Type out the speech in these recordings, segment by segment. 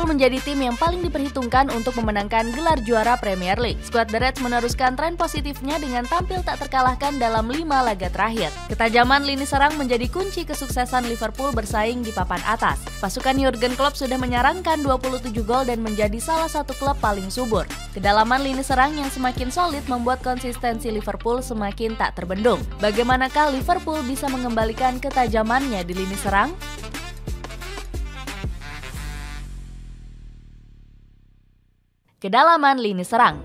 Liverpool menjadi tim yang paling diperhitungkan untuk memenangkan gelar juara Premier League. Skuad The Reds meneruskan tren positifnya dengan tampil tak terkalahkan dalam 5 laga terakhir. Ketajaman lini serang menjadi kunci kesuksesan Liverpool bersaing di papan atas. Pasukan Jurgen Klopp sudah menyarangkan 27 gol dan menjadi salah satu klub paling subur. Kedalaman lini serang yang semakin solid membuat konsistensi Liverpool semakin tak terbendung. Bagaimanakah Liverpool bisa mengembalikan ketajamannya di lini serang? Kedalaman lini serang.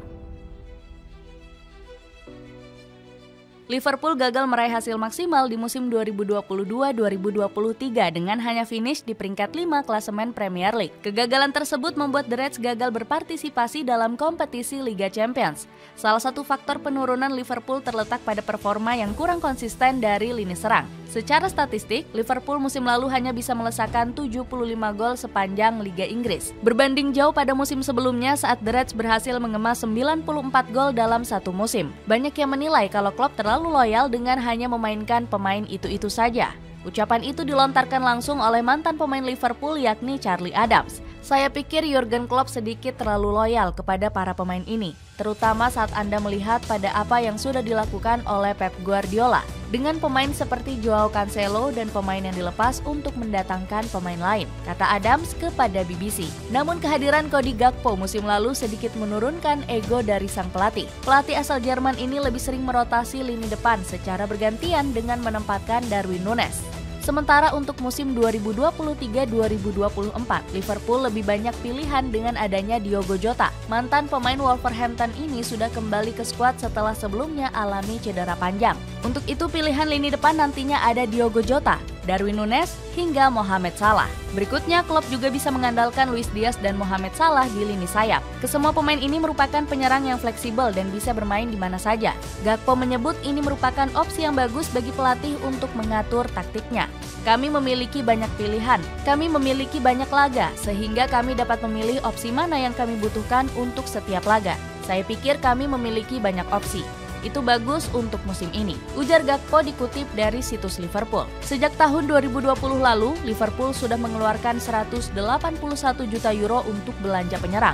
Liverpool gagal meraih hasil maksimal di musim 2022-2023 dengan hanya finish di peringkat 5 klasemen Premier League. Kegagalan tersebut membuat The Reds gagal berpartisipasi dalam kompetisi Liga Champions. Salah satu faktor penurunan Liverpool terletak pada performa yang kurang konsisten dari lini serang. Secara statistik, Liverpool musim lalu hanya bisa melesakkan 75 gol sepanjang Liga Inggris. Berbanding jauh pada musim sebelumnya saat The Reds berhasil mengemas 94 gol dalam satu musim. Banyak yang menilai kalau Klopp terlalu loyal dengan hanya memainkan pemain itu-itu saja. Ucapan itu dilontarkan langsung oleh mantan pemain Liverpool yakni Charlie Adams. Saya pikir Jurgen Klopp sedikit terlalu loyal kepada para pemain ini, terutama saat Anda melihat pada apa yang sudah dilakukan oleh Pep Guardiola dengan pemain seperti Joao Cancelo dan pemain yang dilepas untuk mendatangkan pemain lain, kata Adams kepada BBC. Namun kehadiran Cody Gakpo musim lalu sedikit menurunkan ego dari sang pelatih. Pelatih asal Jerman ini lebih sering merotasi lini depan secara bergantian dengan menempatkan Darwin Núñez. Sementara untuk musim 2023-2024, Liverpool lebih banyak pilihan dengan adanya Diogo Jota. Mantan pemain Wolverhampton ini sudah kembali ke skuad setelah sebelumnya alami cedera panjang. Untuk itu pilihan lini depan nantinya ada Diogo Jota, Darwin Núñez, hingga Mohamed Salah. Berikutnya, Klopp juga bisa mengandalkan Luis Diaz dan Mohamed Salah di lini sayap. Kesemua pemain ini merupakan penyerang yang fleksibel dan bisa bermain di mana saja. Gakpo menyebut ini merupakan opsi yang bagus bagi pelatih untuk mengatur taktiknya. Kami memiliki banyak pilihan, kami memiliki banyak laga, sehingga kami dapat memilih opsi mana yang kami butuhkan untuk setiap laga. Saya pikir kami memiliki banyak opsi. Itu bagus untuk musim ini, ujar Gakpo dikutip dari situs Liverpool. Sejak tahun 2020 lalu, Liverpool sudah mengeluarkan 181 juta euro untuk belanja penyerang.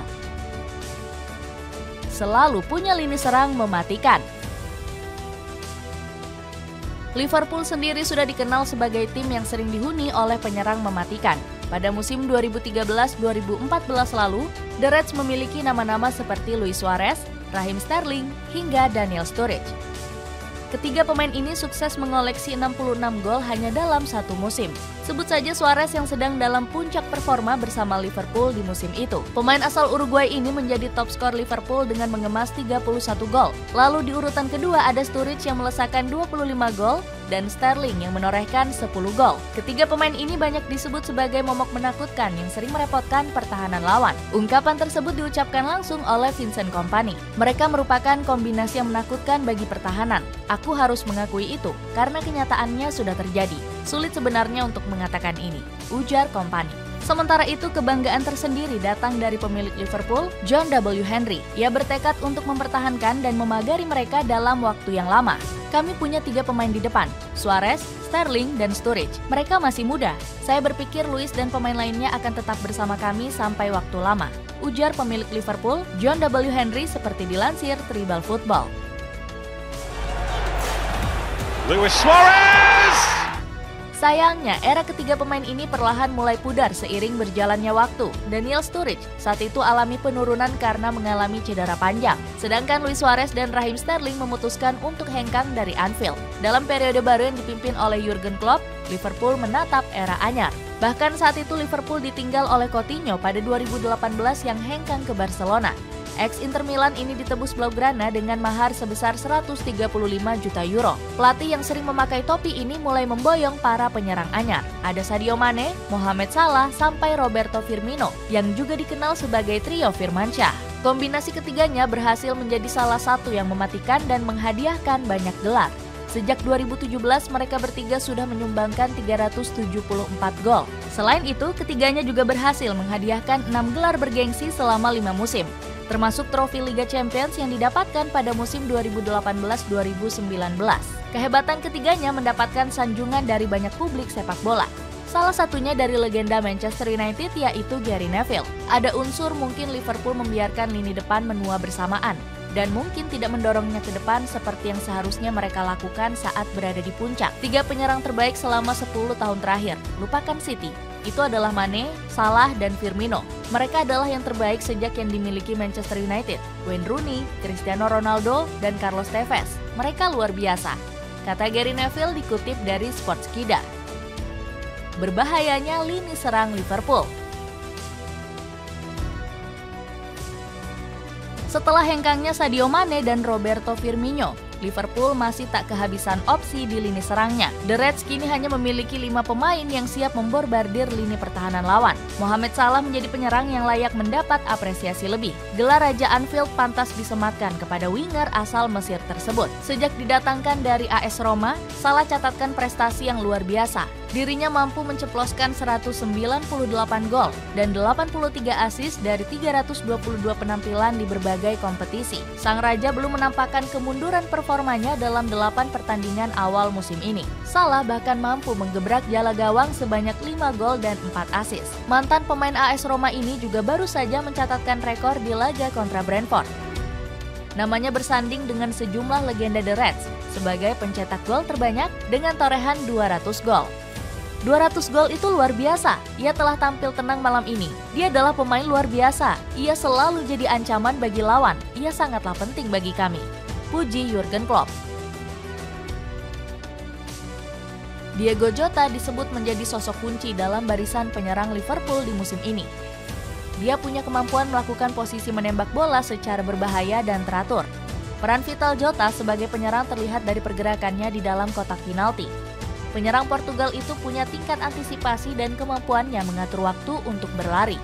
Selalu punya lini serang mematikan. Liverpool sendiri sudah dikenal sebagai tim yang sering dihuni oleh penyerang mematikan. Pada musim 2013-2014 lalu, The Reds memiliki nama-nama seperti Luis Suarez, Raheem Sterling, hingga Daniel Sturridge. Ketiga pemain ini sukses mengoleksi 66 gol hanya dalam satu musim. Sebut saja Suarez yang sedang dalam puncak performa bersama Liverpool di musim itu. Pemain asal Uruguay ini menjadi top skor Liverpool dengan mengemas 31 gol. Lalu di urutan kedua ada Sturridge yang melesakkan 25 gol dan Sterling yang menorehkan 10 gol. Ketiga pemain ini banyak disebut sebagai momok menakutkan yang sering merepotkan pertahanan lawan. Ungkapan tersebut diucapkan langsung oleh Vincent Kompany. Mereka merupakan kombinasi yang menakutkan bagi pertahanan. Aku harus mengakui itu karena kenyataannya sudah terjadi. Sulit sebenarnya untuk mengatakan ini, ujar Kompany. Sementara itu, kebanggaan tersendiri datang dari pemilik Liverpool, John W. Henry. Ia bertekad untuk mempertahankan dan memagari mereka dalam waktu yang lama. Kami punya 3 pemain di depan, Suarez, Sterling, dan Sturridge. Mereka masih muda. Saya berpikir Luis dan pemain lainnya akan tetap bersama kami sampai waktu lama, ujar pemilik Liverpool, John W. Henry seperti dilansir Tribal Football. Luis Suarez! Sayangnya, era ketiga pemain ini perlahan mulai pudar seiring berjalannya waktu. Daniel Sturridge saat itu alami penurunan karena mengalami cedera panjang. Sedangkan Luis Suarez dan Raheem Sterling memutuskan untuk hengkang dari Anfield. Dalam periode baru yang dipimpin oleh Jurgen Klopp, Liverpool menatap era anyar. Bahkan saat itu Liverpool ditinggal oleh Coutinho pada 2018 yang hengkang ke Barcelona. Ex-Inter Milan ini ditebus Blaugrana dengan mahar sebesar 135 juta euro. Pelatih yang sering memakai topi ini mulai memboyong para penyerang anyar. Ada Sadio Mane, Mohamed Salah, sampai Roberto Firmino yang juga dikenal sebagai trio Firmansyah. Kombinasi ketiganya berhasil menjadi salah satu yang mematikan dan menghadiahkan banyak gelar. Sejak 2017 mereka bertiga sudah menyumbangkan 374 gol. Selain itu, ketiganya juga berhasil menghadiahkan 6 gelar bergengsi selama 5 musim. Termasuk trofi Liga Champions yang didapatkan pada musim 2018-2019. Kehebatan ketiganya mendapatkan sanjungan dari banyak publik sepak bola. Salah satunya dari legenda Manchester United yaitu Gary Neville. Ada unsur mungkin Liverpool membiarkan lini depan menua bersamaan dan mungkin tidak mendorongnya ke depan seperti yang seharusnya mereka lakukan saat berada di puncak. 3 penyerang terbaik selama 10 tahun terakhir, lupakan City. Itu adalah Mane, Salah, dan Firmino. Mereka adalah yang terbaik sejak yang dimiliki Manchester United. Wayne Rooney, Cristiano Ronaldo, dan Carlos Tevez. Mereka luar biasa, kata Gary Neville dikutip dari Sportskida. Berbahayanya lini serang Liverpool. Setelah hengkangnya Sadio Mane dan Roberto Firmino, Liverpool masih tak kehabisan opsi di lini serangnya. The Reds kini hanya memiliki 5 pemain yang siap memborbardir lini pertahanan lawan. Mohamed Salah menjadi penyerang yang layak mendapat apresiasi lebih. Gelar Raja Anfield pantas disematkan kepada winger asal Mesir tersebut. Sejak didatangkan dari AS Roma, Salah catatkan prestasi yang luar biasa. Dirinya mampu menceploskan 198 gol dan 83 assist dari 322 penampilan di berbagai kompetisi. Sang Raja belum menampakkan kemunduran performanya dalam 8 pertandingan awal musim ini. Salah bahkan mampu menggebrak jala gawang sebanyak 5 gol dan 4 assist. Mantan pemain AS Roma ini juga baru saja mencatatkan rekor di laga kontra Brentford. Namanya bersanding dengan sejumlah legenda The Reds sebagai pencetak gol terbanyak dengan torehan 200 gol. 200 gol itu luar biasa. Ia telah tampil tenang malam ini. Dia adalah pemain luar biasa. Ia selalu jadi ancaman bagi lawan. Ia sangatlah penting bagi kami. Puji Jurgen Klopp. Diego Jota disebut menjadi sosok kunci dalam barisan penyerang Liverpool di musim ini. Dia punya kemampuan melakukan posisi menembak bola secara berbahaya dan teratur. Peran vital Jota sebagai penyerang terlihat dari pergerakannya di dalam kotak penalti. Penyerang Portugal itu punya tingkat antisipasi dan kemampuannya mengatur waktu untuk berlari.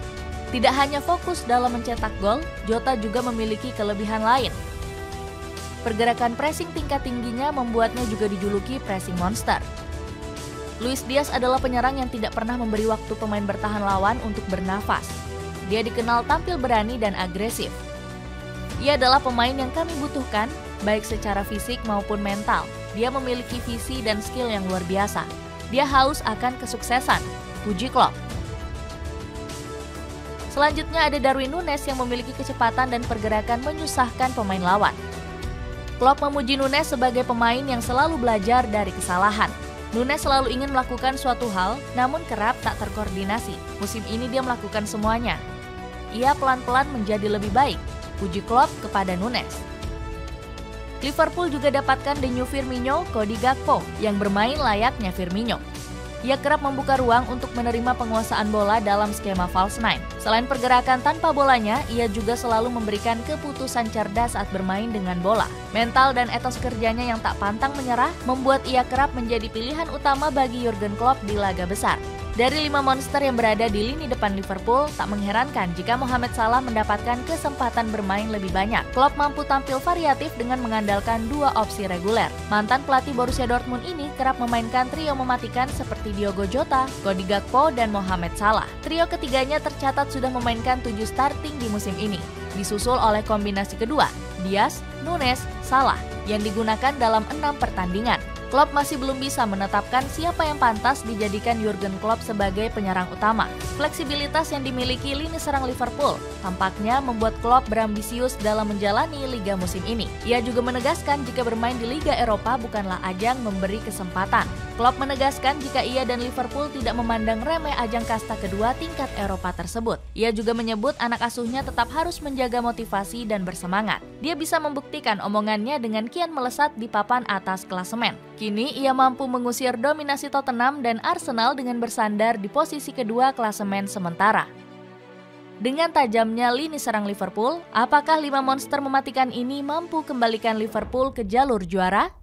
Tidak hanya fokus dalam mencetak gol, Jota juga memiliki kelebihan lain. Pergerakan pressing tingkat tingginya membuatnya juga dijuluki pressing monster. Luis Diaz adalah penyerang yang tidak pernah memberi waktu pemain bertahan lawan untuk bernafas. Dia dikenal tampil berani dan agresif. Ia adalah pemain yang kami butuhkan, baik secara fisik maupun mental. Dia memiliki visi dan skill yang luar biasa. Dia haus akan kesuksesan. Puji Klopp. Selanjutnya ada Darwin Núñez yang memiliki kecepatan dan pergerakan menyusahkan pemain lawan. Klopp memuji Núñez sebagai pemain yang selalu belajar dari kesalahan. Núñez selalu ingin melakukan suatu hal, namun kerap tak terkoordinasi. Musim ini dia melakukan semuanya. Ia pelan-pelan menjadi lebih baik. Puji Klopp kepada Núñez. Liverpool juga dapatkan the new Firmino, Cody Gakpo, yang bermain layaknya Firmino. Ia kerap membuka ruang untuk menerima penguasaan bola dalam skema false nine. Selain pergerakan tanpa bolanya, ia juga selalu memberikan keputusan cerdas saat bermain dengan bola. Mental dan etos kerjanya yang tak pantang menyerah membuat ia kerap menjadi pilihan utama bagi Jurgen Klopp di laga besar. Dari 5 monster yang berada di lini depan Liverpool, tak mengherankan jika Mohamed Salah mendapatkan kesempatan bermain lebih banyak. Klopp mampu tampil variatif dengan mengandalkan 2 opsi reguler. Mantan pelatih Borussia Dortmund ini kerap memainkan trio mematikan seperti Diogo Jota, Cody Gakpo, dan Mohamed Salah. Trio ketiganya tercatat sudah memainkan 7 starting di musim ini, disusul oleh kombinasi kedua, Diaz, Núñez, Salah, yang digunakan dalam 6 pertandingan. Klopp masih belum bisa menetapkan siapa yang pantas dijadikan Jurgen Klopp sebagai penyerang utama. Fleksibilitas yang dimiliki lini serang Liverpool tampaknya membuat Klopp berambisius dalam menjalani liga musim ini. Ia juga menegaskan jika bermain di Liga Eropa bukanlah ajang memberi kesempatan. Klopp menegaskan jika ia dan Liverpool tidak memandang remeh ajang kasta kedua tingkat Eropa tersebut. Ia juga menyebut anak asuhnya tetap harus menjaga motivasi dan bersemangat. Dia bisa membuktikan omongannya dengan kian melesat di papan atas klasemen. Kini ia mampu mengusir dominasi Tottenham dan Arsenal dengan bersandar di posisi kedua klasemen sementara. Dengan tajamnya lini serang Liverpool, apakah 5 monster mematikan ini mampu kembalikan Liverpool ke jalur juara?